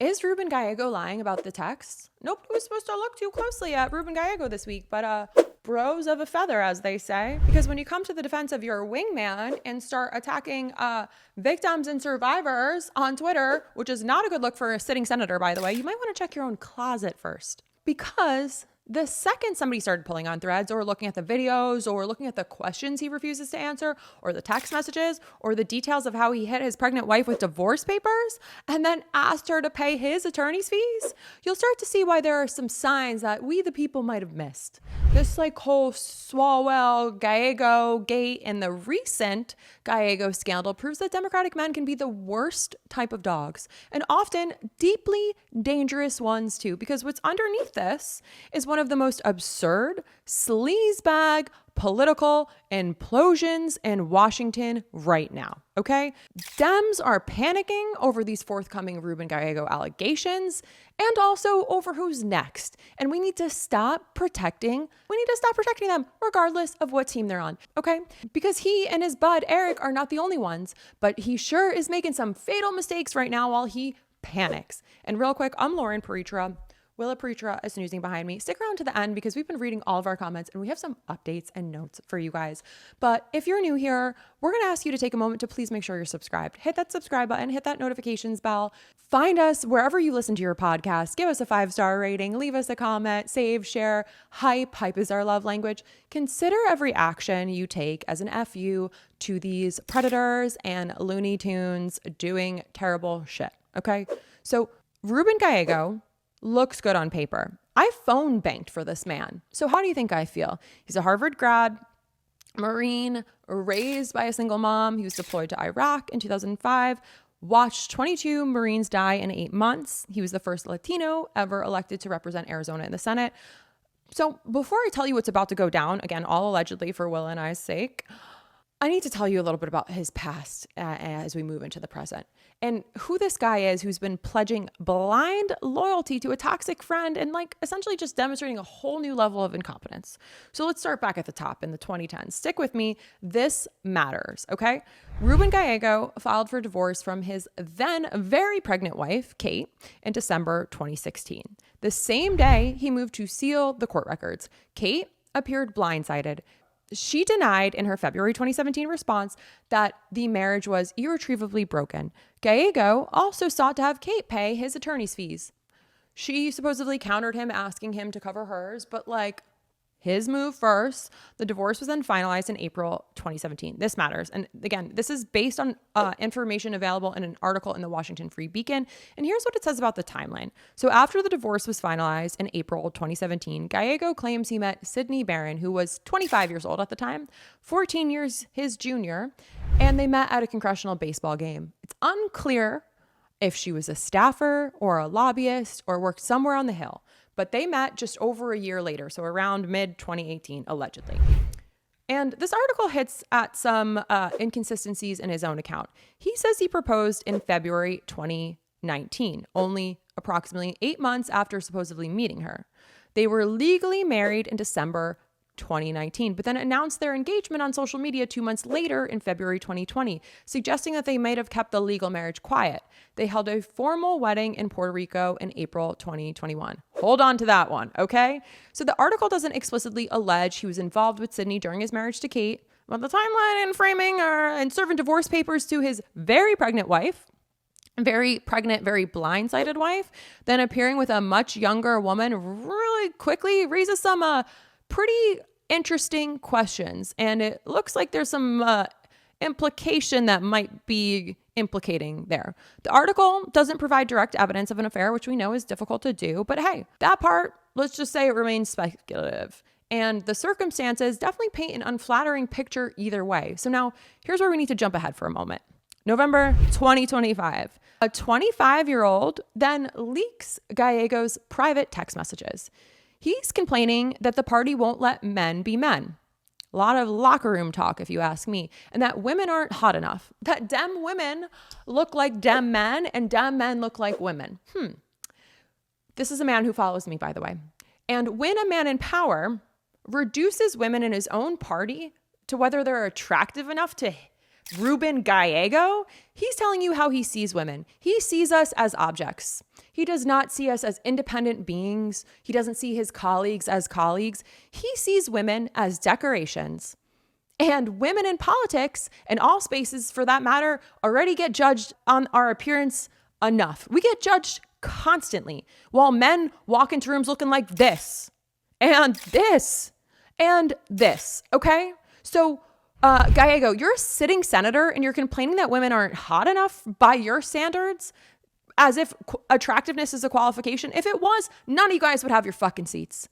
Is Ruben Gallego lying about the text? Nobody was supposed to look too closely at Ruben Gallego this week, but bros of a feather, as they say. Because when you come to the defense of your wingman and start attacking victims and survivors on Twitter, which is not a good look for a sitting senator, by the way, you might want to check your own closet first. Because the second somebody started pulling on threads or looking at the videos or looking at the questions he refuses to answer or the text messages or the details of how he hit his pregnant wife with divorce papers and then asked her to pay his attorney's fees, you'll start to see why there are some signs that we the people might have missed. This whole Swalwell Gallego gate and the recent Gallego scandal proves that Democratic men can be the worst type of dogs and often deeply dangerous ones too, because what's underneath this is one of the most absurd, sleazebag political implosions in Washington right now, okay? Dems are panicking over these forthcoming Ruben Gallego allegations and also over who's next. And we need to stop protecting them regardless of what team they're on, okay? Because he and his bud, Eric, are not the only ones, but he sure is making some fatal mistakes right now while he panics. And real quick, I'm Lauren Paritra. Willa Paritra is snoozing behind me. Stick around to the end because we've been reading all of our comments and we have some updates and notes for you guys. But if you're new here, we're going to ask you to take a moment to please make sure you're subscribed. Hit that subscribe button, hit that notifications bell. Find us wherever you listen to your podcast. Give us a 5-star rating, leave us a comment, save, share, hype. Hype is our love language. Consider every action you take as an FU to these predators and Looney Tunes doing terrible shit. Okay. So Ruben Gallego looks good on paper. I phone banked for this man. So how do you think I feel? He's a Harvard grad, Marine, raised by a single mom. He was deployed to Iraq in 2005, watched 22 Marines die in 8 months. He was the first Latino ever elected to represent Arizona in the Senate. So before I tell you what's about to go down, again, all allegedly for Will and I's sake, I need to tell you a little bit about his past as we move into the present and who this guy is who's been pledging blind loyalty to a toxic friend and essentially just demonstrating a whole new level of incompetence. So let's start back at the top in the 2010s. Stick with me. This matters, okay? Ruben Gallego filed for divorce from his then very pregnant wife, Kate, in December 2016. The same day he moved to seal the court records, Kate appeared blindsided. She denied in her February 2017 response that the marriage was irretrievably broken. Gallego also sought to have Kate pay his attorney's fees. She supposedly countered him, asking him to cover hers, but his move first. The divorce was then finalized in April 2017. This matters. And again, this is based on information available in an article in the Washington Free Beacon. And here's what it says about the timeline. So after the divorce was finalized in April 2017, Gallego claims he met Sydney Barron, who was 25 years old at the time, 14 years his junior, and they met at a congressional baseball game. It's unclear if she was a staffer or a lobbyist or worked somewhere on the Hill. But they met just over a year later, so around mid-2018, allegedly. And this article hits at some inconsistencies in his own account. He says he proposed in February 2019, only approximately 8 months after supposedly meeting her. They were legally married in December 2019, but then announced their engagement on social media 2 months later in February 2020, suggesting that they might have kept the legal marriage quiet. They held a formal wedding in Puerto Rico in April 2021. Hold on to that one, okay? So the article doesn't explicitly allege he was involved with Sydney during his marriage to Kate, but the timeline and framing and serving divorce papers to his very pregnant wife, very pregnant, very blindsided wife, then appearing with a much younger woman really quickly raises some pretty interesting questions. And it looks like there's some implication that might be implicating there. The article doesn't provide direct evidence of an affair, which we know is difficult to do. But hey, that part, let's just say it remains speculative. And the circumstances definitely paint an unflattering picture either way. So now here's where we need to jump ahead for a moment. November 2025. A 25-year-old then leaks Gallego's private text messages. He's complaining that the party won't let men be men. A lot of locker room talk, if you ask me, and that women aren't hot enough. That Dem women look like Dem men and Dem men look like women. This is a man who follows me, by the way. And when a man in power reduces women in his own party to whether they're attractive enough to Ruben Gallego, he's telling you how he sees women. He sees us as objects. He does not see us as independent beings. He doesn't see his colleagues as colleagues. He sees women as decorations. And women in politics, and all spaces for that matter, already get judged on our appearance enough. We get judged constantly while men walk into rooms looking like this and this and this, okay? So Gallego, you're a sitting senator and you're complaining that women aren't hot enough by your standards as if attractiveness is a qualification. If it was, none of you guys would have your fucking seats.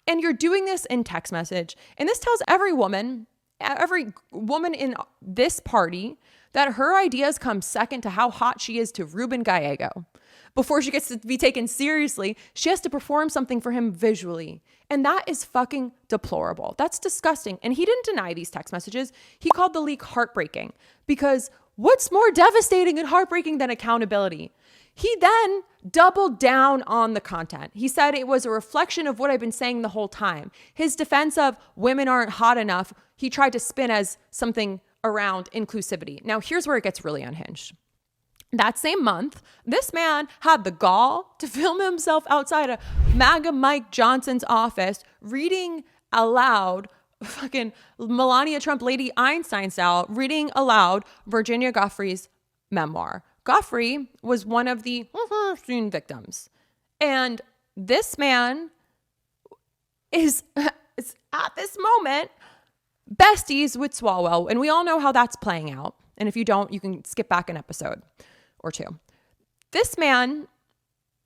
And you're doing this in text message. And this tells every woman in this party that her ideas come second to how hot she is to Ruben Gallego. Before she gets to be taken seriously, she has to perform something for him visually. And that is fucking deplorable. That's disgusting. And he didn't deny these text messages. He called the leak heartbreaking because what's more devastating and heartbreaking than accountability? He then doubled down on the content. He said it was a reflection of what I've been saying the whole time. His defense of women aren't hot enough, he tried to spin as something around inclusivity. Now, here's where it gets really unhinged. That same month, this man had the gall to film himself outside of MAGA Mike Johnson's office reading aloud, fucking Melania Trump, Lady Einstein style, reading aloud Virginia Giuffre's memoir. Giuffre was one of the victims. And this man is at this moment besties with Swalwell. And we all know how that's playing out. And if you don't, you can skip back an episode or two. This man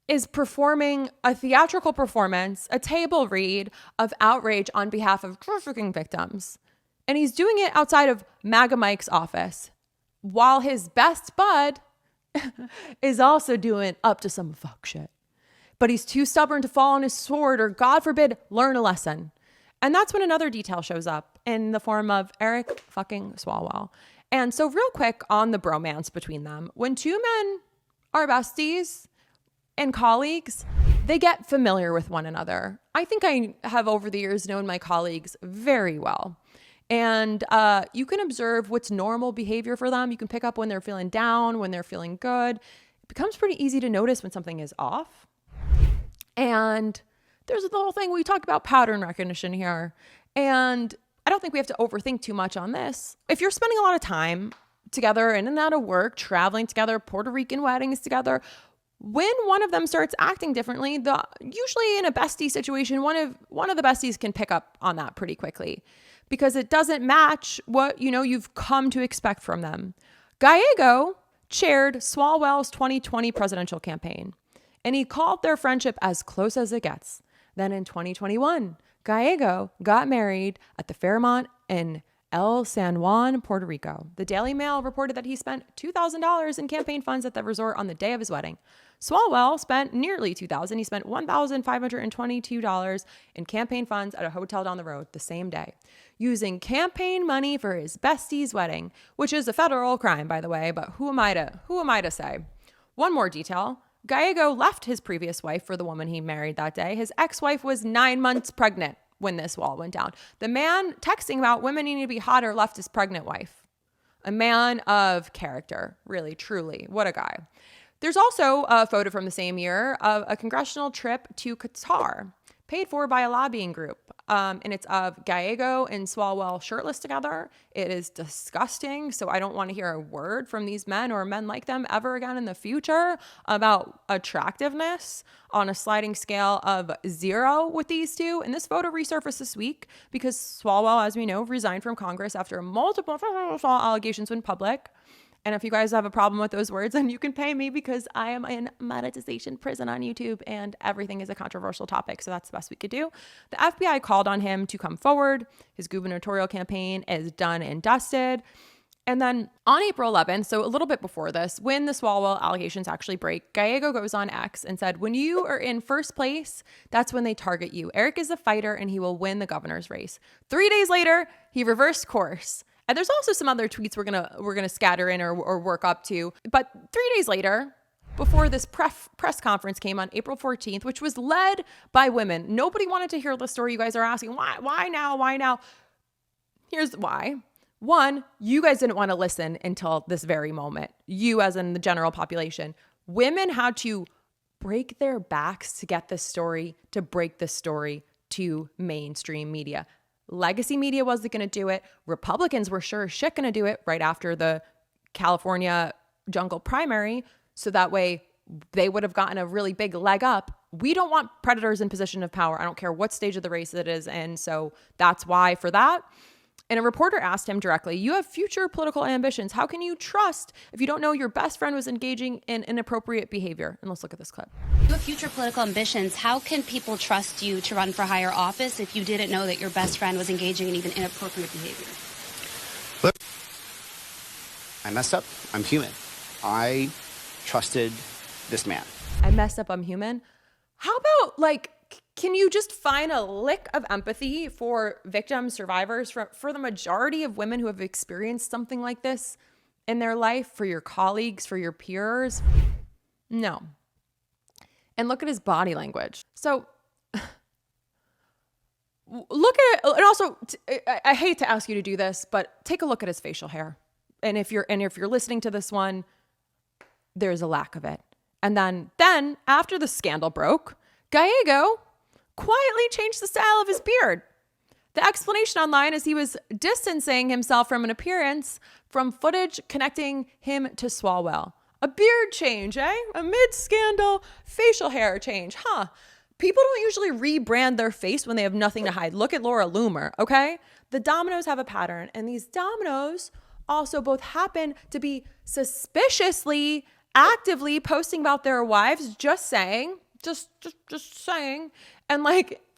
is performing a theatrical performance, a table read of outrage on behalf of trafficking victims. And he's doing it outside of MAGA Mike's office while his best bud is also doing up to some fuck shit. But he's too stubborn to fall on his sword or, God forbid, learn a lesson. And that's when another detail shows up in the form of Eric fucking Swalwell. And so real quick on the bromance between them, when two men are besties and colleagues, they get familiar with one another. I think I have over the years known my colleagues very well. And you can observe what's normal behavior for them. You can pick up when they're feeling down, when they're feeling good. It becomes pretty easy to notice when something is off. And there's the whole thing, we talk about pattern recognition here. And I don't think we have to overthink too much on this. If you're spending a lot of time together in and out of work, traveling together, Puerto Rican weddings together, when one of them starts acting differently, usually in a bestie situation, one of the besties can pick up on that pretty quickly because it doesn't match what you've come to expect from them. Gallego chaired Swalwell's 2020 presidential campaign, and he called their friendship as close as it gets. Then in 2021, Gallego got married at the Fairmont in El San Juan, Puerto Rico. The Daily Mail reported that he spent $2,000 in campaign funds at the resort on the day of his wedding. Swalwell spent nearly $2,000. He spent $1,522 in campaign funds at a hotel down the road the same day, using campaign money for his bestie's wedding, which is a federal crime, by the way, but who am I to say? One more detail. Gallego left his previous wife for the woman he married that day. His ex-wife was 9 months pregnant when this wall went down. The man texting about women needing to be hotter left his pregnant wife. A man of character, really, truly. What a guy. There's also a photo from the same year of a congressional trip to Qatar, paid for by a lobbying group. And it's of Gallego and Swalwell shirtless together. It is disgusting. So I don't want to hear a word from these men or men like them ever again in the future about attractiveness on a sliding scale of 0 with these two. And this photo resurfaced this week because Swalwell, as we know, resigned from Congress after multiple allegations went public. And if you guys have a problem with those words, then you can pay me because I am in monetization prison on YouTube and everything is a controversial topic. So that's the best we could do. The FBI called on him to come forward. His gubernatorial campaign is done and dusted. And then on April 11th, so a little bit before this, when the Swalwell allegations actually break, Gallego goes on X and said, when you are in first place, that's when they target you. Eric is a fighter and he will win the governor's race. 3 days later, he reversed course. And there's also some other tweets we're gonna scatter in or work up to. But 3 days later, before this press conference came on April 14th, which was led by women, nobody wanted to hear the story. You guys are asking, why now? Why now? Here's why. One, you guys didn't want to listen until this very moment. You, as in the general population. Women had to break their backs to get this story, to break this story to mainstream media. Legacy media wasn't going to do it. Republicans were sure as shit going to do it right after the California jungle primary. So that way they would have gotten a really big leg up. We don't want predators in position of power. I don't care what stage of the race it is. And so that's why for that. And a reporter asked him directly, you have future political ambitions. How can you trust if you don't know your best friend was engaging in inappropriate behavior? And let's look at this clip. You have future political ambitions. How can people trust you to run for higher office if you didn't know that your best friend was engaging in even inappropriate behavior? Look, I messed up. I'm human. I trusted this man. I messed up. I'm human. How about can you just find a lick of empathy for victims, survivors, for the majority of women who have experienced something like this in their life, for your colleagues, for your peers? No. And look at his body language. So look at it. And also, I hate to ask you to do this, but take a look at his facial hair. And if you're listening to this one, there's a lack of it. And then after the scandal broke, Gallego quietly changed the style of his beard. The explanation online is he was distancing himself from an appearance from footage connecting him to Swalwell. A beard change, eh? A mid-scandal facial hair change, huh? People don't usually rebrand their face when they have nothing to hide. Look at Laura Loomer, okay? The dominoes have a pattern, and these dominoes also both happen to be suspiciously, actively posting about their wives, just saying. And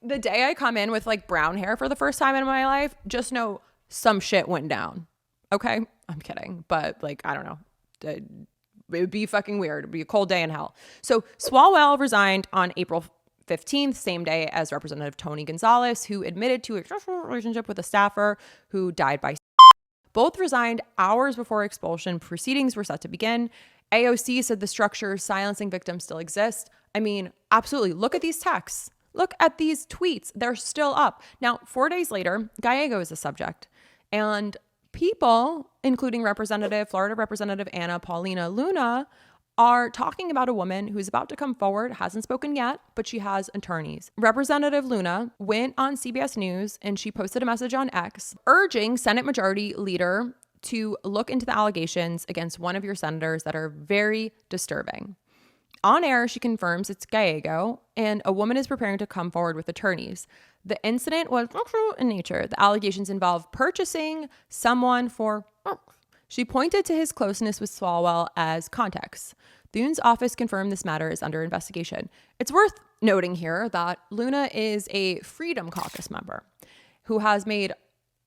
the day I come in with brown hair for the first time in my life, just know some shit went down. Okay? I'm kidding. But I don't know. It would be fucking weird. It'd be a cold day in hell. So Swalwell resigned on April 15th, same day as Representative Tony Gonzalez, who admitted to a sexual relationship with a staffer who died by. Both resigned hours before expulsion proceedings were set to begin. AOC said the structure silencing victims still exists. I mean, absolutely. Look at these texts. Look at these tweets. They're still up. Now, 4 days later, Gallego is the subject. And people, including Florida Representative Anna Paulina Luna, are talking about a woman who's about to come forward, hasn't spoken yet, but she has attorneys. Representative Luna went on CBS News and she posted a message on X urging Senate Majority Leader to look into the allegations against one of your senators that are very disturbing. On air, she confirms it's Gallego, and a woman is preparing to come forward with attorneys. The incident was in nature. The allegations involve purchasing someone for. She pointed to his closeness with Swalwell as context. Thune's office confirmed this matter is under investigation. It's worth noting here that Luna is a Freedom Caucus member who has made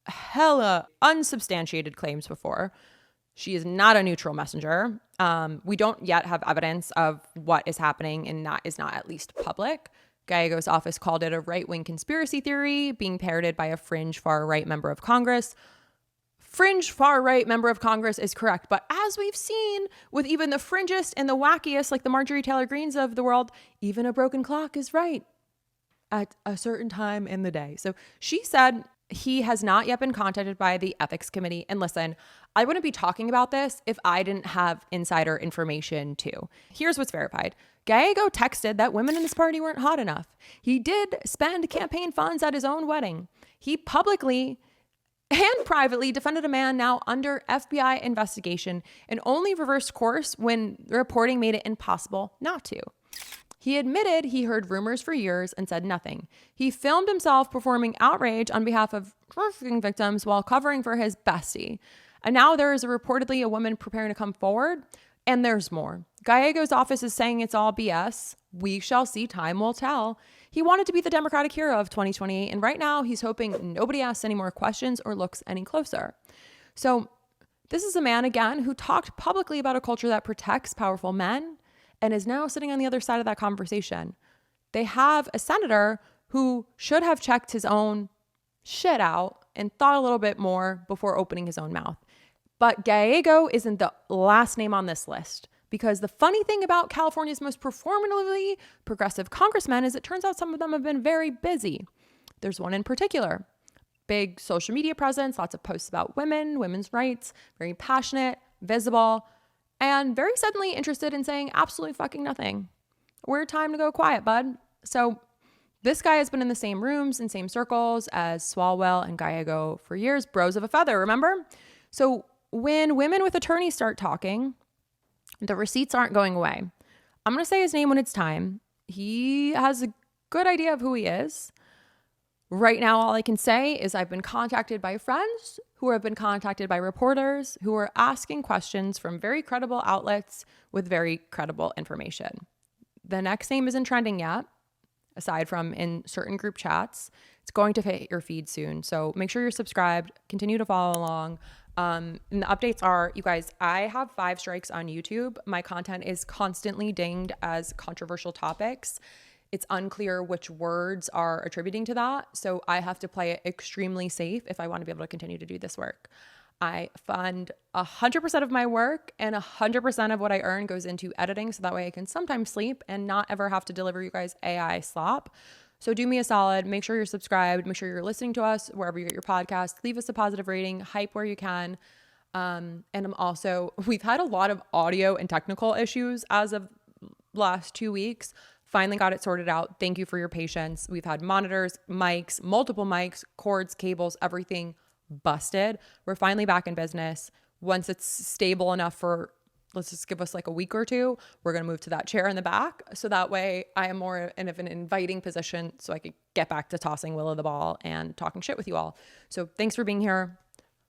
hella unsubstantiated claims before. She is not a neutral messenger. We don't yet have evidence of what is happening, and that is not at least public. Gallego's office called it a right-wing conspiracy theory being parroted by a fringe far-right member of Congress. Fringe far-right member of Congress is correct, but as we've seen with even the fringest and the wackiest, like the Marjorie Taylor Greenes of the world, even a broken clock is right at a certain time in the day. So she said he has not yet been contacted by the ethics committee. And listen, I wouldn't be talking about this if I didn't have insider information too. Here's what's verified. Gallego texted that women in his party weren't hot enough. He did spend campaign funds at his own wedding. He publicly and privately defended a man now under FBI investigation and only reversed course when the reporting made it impossible not to. He admitted he heard rumors for years and said nothing. He filmed himself performing outrage on behalf of trafficking victims while covering for his bestie. And now there is reportedly a woman preparing to come forward, and there's more. Gallego's office is saying it's all BS. We shall see. Time will tell. He wanted to be the Democratic hero of 2028, and right now he's hoping nobody asks any more questions or looks any closer. So this is a man, again, who talked publicly about a culture that protects powerful men and is now sitting on the other side of that conversation. They have a senator who should have checked his own shit out and thought a little bit more before opening his own mouth. But Gallego isn't the last name on this list, because the funny thing about California's most performatively progressive congressmen is it turns out some of them have been very busy. There's one in particular, big social media presence, lots of posts about women, women's rights, very passionate, visible, and very suddenly interested in saying absolutely fucking nothing. We're time to go quiet, bud. So this guy has been in the same rooms and same circles as Swalwell and Gallego for years, bros of a feather, remember? So when women with attorneys start talking, the receipts aren't going away. I'm going to say his name when it's time. He has a good idea of who he is. Right now, all I can say is I've been contacted by friends who have been contacted by reporters who are asking questions from very credible outlets with very credible information. The next name isn't trending yet, aside from in certain group chats. It's going to hit your feed soon. So make sure you're subscribed, continue to follow along. And the updates are, you guys, I have 5 strikes on YouTube. My content is constantly dinged as controversial topics. It's unclear which words are attributing to that. So I have to play it extremely safe if I want to be able to continue to do this work. I fund 100% of my work, and 100% of what I earn goes into editing. So that way I can sometimes sleep and not ever have to deliver you guys AI slop. So do me a solid, make sure you're subscribed, make sure you're listening to us wherever you get your podcast, leave us a positive rating, hype where you can. And we've had a lot of audio and technical issues as of last 2 weeks. Finally got it sorted out. Thank you for your patience. We've had monitors, mics, multiple mics, cords, cables, everything busted. We're finally back in business. Once it's stable enough for, let's just give us like a week or two, we're going to move to that chair in the back. So that way I am more in an inviting position so I could get back to tossing Willow the ball and talking shit with you all. So thanks for being here.